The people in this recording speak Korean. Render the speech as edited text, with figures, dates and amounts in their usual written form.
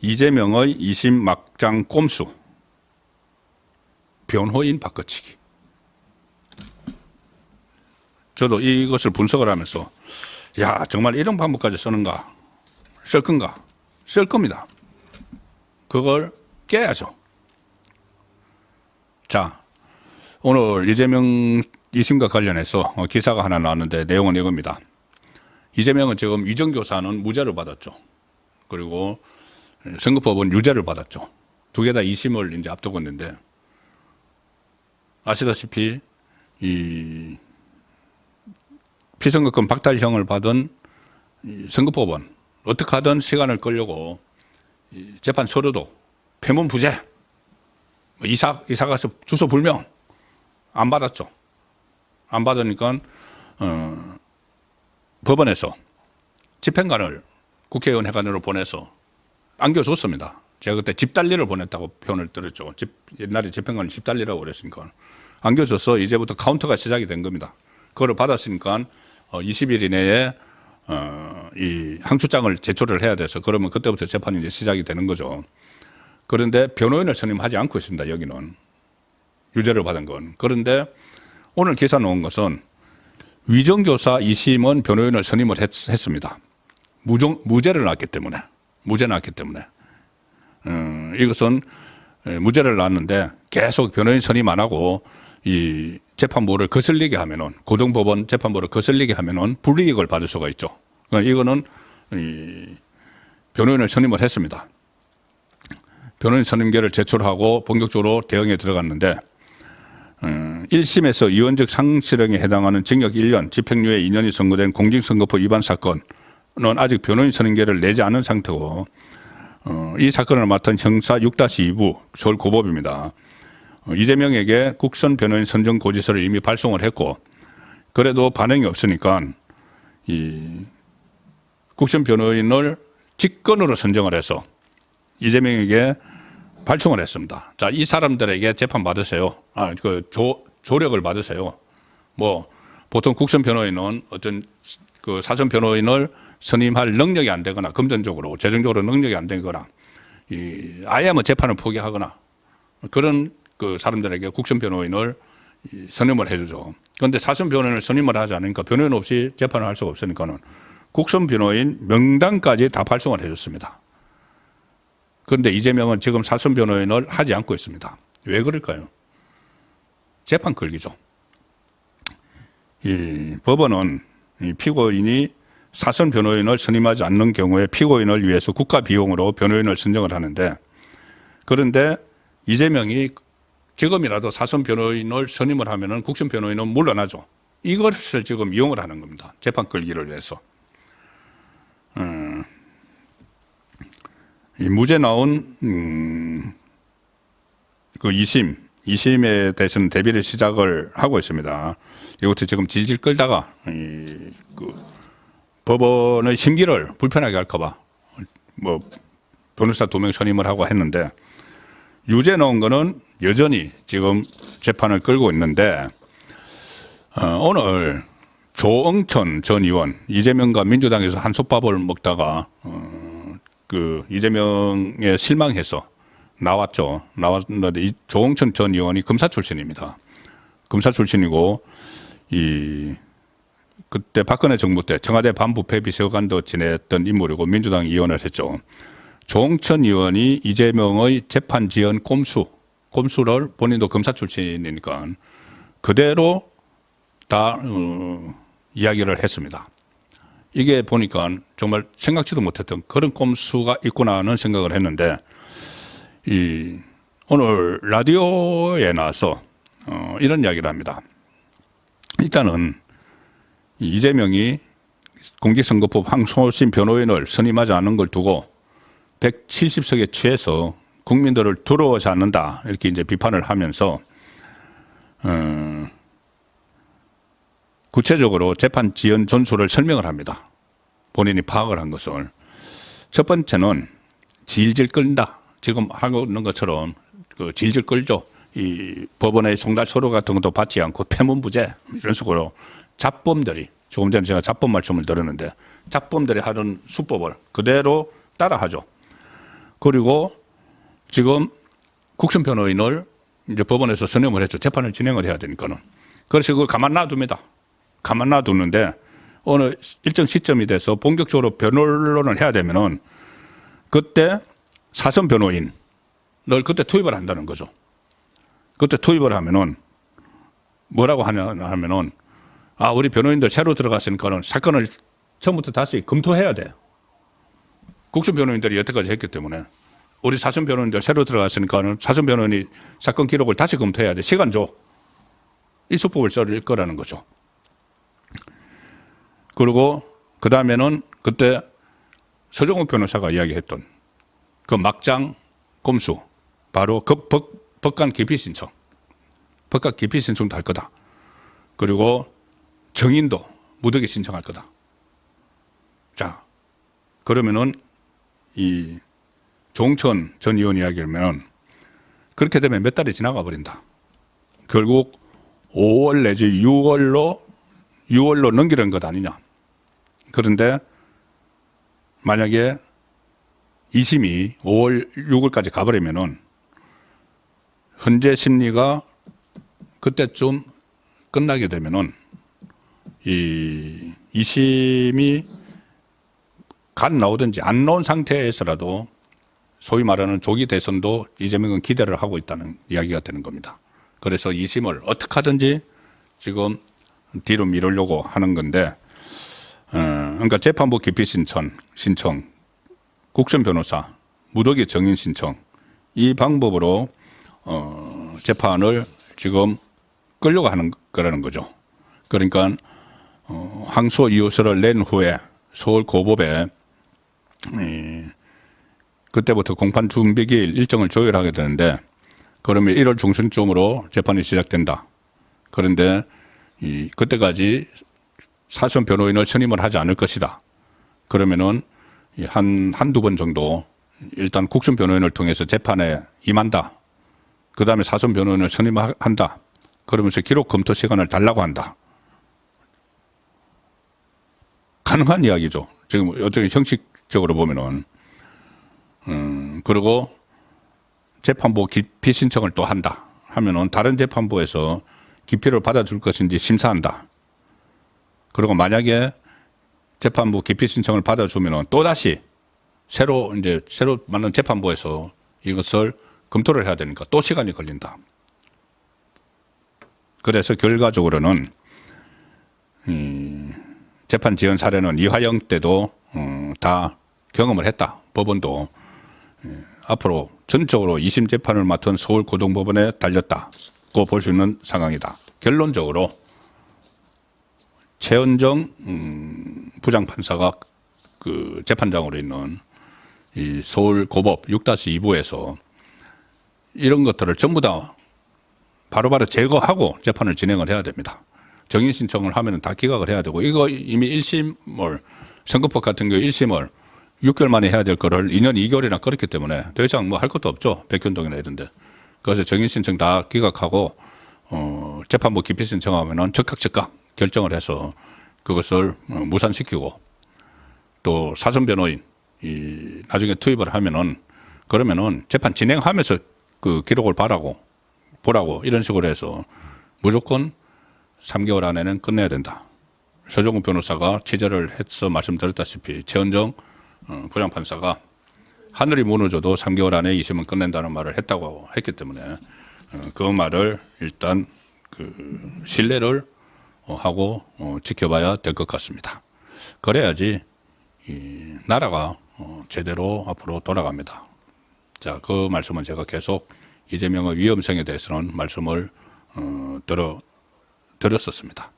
이재명의 2심 막장 꼼수, 변호인 바꿔치기. 저도 이것을 분석을 하면서 야, 정말 이런 방법까지 쓰는가? 쓸 건가? 쓸 겁니다. 그걸 깨야죠. 자, 오늘 이재명 2심과 관련해서 기사가 하나 나왔는데 내용은 이겁니다. 이재명은 지금 위정교사는 무죄를 받았죠. 그리고 선거법은 유죄를 받았죠. 두 개 다 2심을 이제 앞두고 있는데 아시다시피 이 피선거권 박탈형을 받은 선거법원 어떻게 하든 시간을 끌려고 재판 서류도 폐문부재, 이사 가서 주소 불명 안 받았죠. 안 받으니까 법원에서 집행관을 국회의원 회관으로 보내서 안겨줬습니다. 제가 그때 집달리를 보냈다고 표현을 들었죠. 옛날에 집행관을 집달리라고 그랬으니까 안겨줘서 이제부터 카운터가 시작이 된 겁니다. 그걸 받았으니까 20일 이내에 이 항소장을 제출을 해야 돼서 그러면 그때부터 재판이 이제 시작이 되는 거죠. 그런데 변호인을 선임하지 않고 있습니다. 여기는 유죄를 받은 건. 그런데 오늘 기사 나온 것은 위정교사 2심은 변호인을 선임을 했습니다. 무죄를 낳았기 때문에. 이것은 무죄를 낳았는데 계속 변호인 선임 안 하고 이 재판부를 거슬리게 하면은 고등법원 재판부를 거슬리게 하면은 불이익을 받을 수가 있죠. 그러니까 이거는 이 변호인을 선임을 했습니다. 변호인 선임계를 제출하고 본격적으로 대응에 들어갔는데 1심에서 위헌적 상실형에 해당하는 징역 1년, 집행유예 2년이 선고된 공직선거법 위반 사건은 아직 변호인 선임계를 내지 않은 상태고 이 사건을 맡은 형사 6-2부 서울고법입니다. 이재명에게 국선 변호인 선정 고지서를 이미 발송을 했고 그래도 반응이 없으니까 이 국선 변호인을 직권으로 선정을 해서 이재명에게 발송을 했습니다. 자, 이 사람들에게 재판 받으세요. 조력을 받으세요. 뭐 보통 국선 변호인은 어떤 그 사전 변호인을 선임할 능력이 안 되거나 금전적으로 재정적으로 능력이 안 되거나 아예 뭐 재판을 포기하거나 그런 그 사람들에게 국선 변호인을 선임을 해주죠. 그런데 사전 변호인을 선임을 하지 않으니까 변호인 없이 재판을 할 수가 없으니까는 국선 변호인 명단까지 다 발송을 해줬습니다. 그런데 이재명은 지금 사전 변호인을 하지 않고 있습니다. 왜 그럴까요? 재판 끌기죠. 이 법원은 이 피고인이 사선 변호인을 선임하지 않는 경우에 피고인을 위해서 국가 비용으로 변호인을 선정을 하는데 그런데 이재명이 지금이라도 사선 변호인을 선임을 하면은 국선 변호인은 물러나죠. 이것을 지금 이용을 하는 겁니다. 재판 끌기를 위해서. 이 무죄 나온 그 2심에 대해서는 대비를 시작을 하고 있습니다. 이것도 지금 질질 끌다가 그 법원의 심기를 불편하게 할까봐 뭐 변호사 2명 선임을 하고 했는데 유죄 나온 거는 여전히 지금 재판을 끌고 있는데 오늘 조응천 전 의원 이재명과 민주당에서 한솥밥을 먹다가 그 이재명에 실망해서 나왔는데 이 조응천 전 의원이 검사 출신입니다. 검사 출신이고 그때 박근혜 정부 때 청와대 반부패 비서관도 지냈던 인물이고 민주당 의원을 했죠. 조응천 의원이 이재명의 재판 지연 꼼수를 본인도 검사 출신이니까 그대로 다 이야기를 했습니다. 이게 보니까 정말 생각지도 못했던 그런 꼼수가 있구나 하는 생각을 했는데 오늘 라디오에 나와서 이런 이야기를 합니다. 일단은 이재명이 공직선거법 항소심 변호인을 선임하지 않은 걸 두고 170석에 취해서 국민들을 두려워하지 않는다 이렇게 이제 비판을 하면서 구체적으로 재판 지연 전술을 설명을 합니다. 본인이 파악을 한 것을. 첫 번째는 질질 끌다. 지금 하고 있는 것처럼 그 질질 끌죠. 이 법원의 송달 서류 같은 것도 받지 않고 폐문부재 이런 식으로 잡범들이 조금 전에 제가 잡범 말씀을 들었는데 잡범들이 하는 수법을 그대로 따라하죠. 그리고 지금 국선 변호인을 이제 법원에서 선임을 했죠. 재판을 진행을 해야 되니까는. 그래서 그걸 가만 놔둡니다. 가만 놔두는데 어느 일정 시점이 돼서 본격적으로 변론을 해야 되면은 그때 사선 변호인을 그때 투입을 한다는 거죠. 그때 투입을 하면은 뭐라고 하면은 우리 변호인들 새로 들어갔으니까는 사건을 처음부터 다시 검토해야 돼. 국선 변호인들이 여태까지 했기 때문에 우리 사선 변호인들 새로 들어갔으니까는 사선 변호인이 사건 기록을 다시 검토해야 돼. 시간 줘. 이 수법을 쓸 거라는 거죠. 그리고 그 다음에는 그때 서정욱 변호사가 이야기했던 그 막장 꼼수, 바로 법관 기피 신청. 법관 기피 신청도 할 거다. 그리고 정인도 무더기 신청할 거다. 자, 그러면은 이 조홍천 전 의원 이야기하면 그렇게 되면 몇 달이 지나가 버린다. 결국 5월 내지 6월로 넘기는 것 아니냐. 그런데 만약에 2심이 5월 6월까지 가버리면은 현재 심리가 그때쯤 끝나게 되면은 이 2심이 간 나오든지 안 나온 상태에서라도 소위 말하는 조기 대선도 이재명은 기대를 하고 있다는 이야기가 되는 겁니다. 그래서 2심을 어떻게 하든지 지금 뒤로 미루려고 하는 건데, 그러니까 재판부 기피 신청, 국선 변호사, 무더기 정인 신청, 이 방법으로 재판을 지금 끌려고 하는 거라는 거죠. 그러니까 항소 이유서를 낸 후에 서울 고법에 그때부터 공판 준비기일 일정을 조율하게 되는데, 그러면 1월 중순쯤으로 재판이 시작된다. 그런데 그때까지 사선 변호인을 선임을 하지 않을 것이다. 그러면은 한두 번 정도 일단 국선 변호인을 통해서 재판에 임한다. 그 다음에 사선 변호인을 선임한다. 그러면서 기록 검토 시간을 달라고 한다. 가능한 이야기죠. 지금 어떻게 형식적으로 보면은. 그리고 재판부 기피 신청을 또 한다 하면은 다른 재판부에서 기피를 받아줄 것인지 심사한다. 그리고 만약에 재판부 기피 신청을 받아주면은 또다시 새로 맞는 재판부에서 이것을 검토를 해야 되니까 또 시간이 걸린다. 그래서 결과적으로는 재판 지연 사례는 이화영 때도 다 경험을 했다. 법원도 앞으로 전적으로 2심 재판을 맡은 서울고등법원에 달렸다고 볼 수 있는 상황이다. 결론적으로 최은정 부장판사가 그 재판장으로 있는 이 서울고법 6-2부에서 이런 것들을 전부 다 바로바로 제거하고 재판을 진행을 해야 됩니다. 정인 신청을 하면 다 기각을 해야 되고, 이거 이미 1심을 선거법 같은 경우 1심을 6개월 만에 해야 될 거를 2년 2개월이나 끌었기 때문에 더 이상 뭐 할 것도 없죠. 백현동이나 이런데. 그래서 정인 신청 다 기각하고 재판부 기피 신청하면은 즉각 결정을 해서 그것을 무산시키고, 또 사선 변호인 나중에 투입을 하면은 그러면은 재판 진행하면서 그 기록을 보라고 이런 식으로 해서 무조건 3개월 안에는 끝내야 된다. 서정욱 변호사가 취재를 해서 말씀드렸다시피 최은정 부장판사가 하늘이 무너져도 3개월 안에 2심은 끝낸다는 말을 했기 때문에 그 말을 일단 그 신뢰를 하고 지켜봐야 될 것 같습니다. 그래야지 이 나라가 제대로 앞으로 돌아갑니다. 자, 그 말씀은 제가 계속 이재명의 위험성에 대해서는 말씀을 드렸었습니다.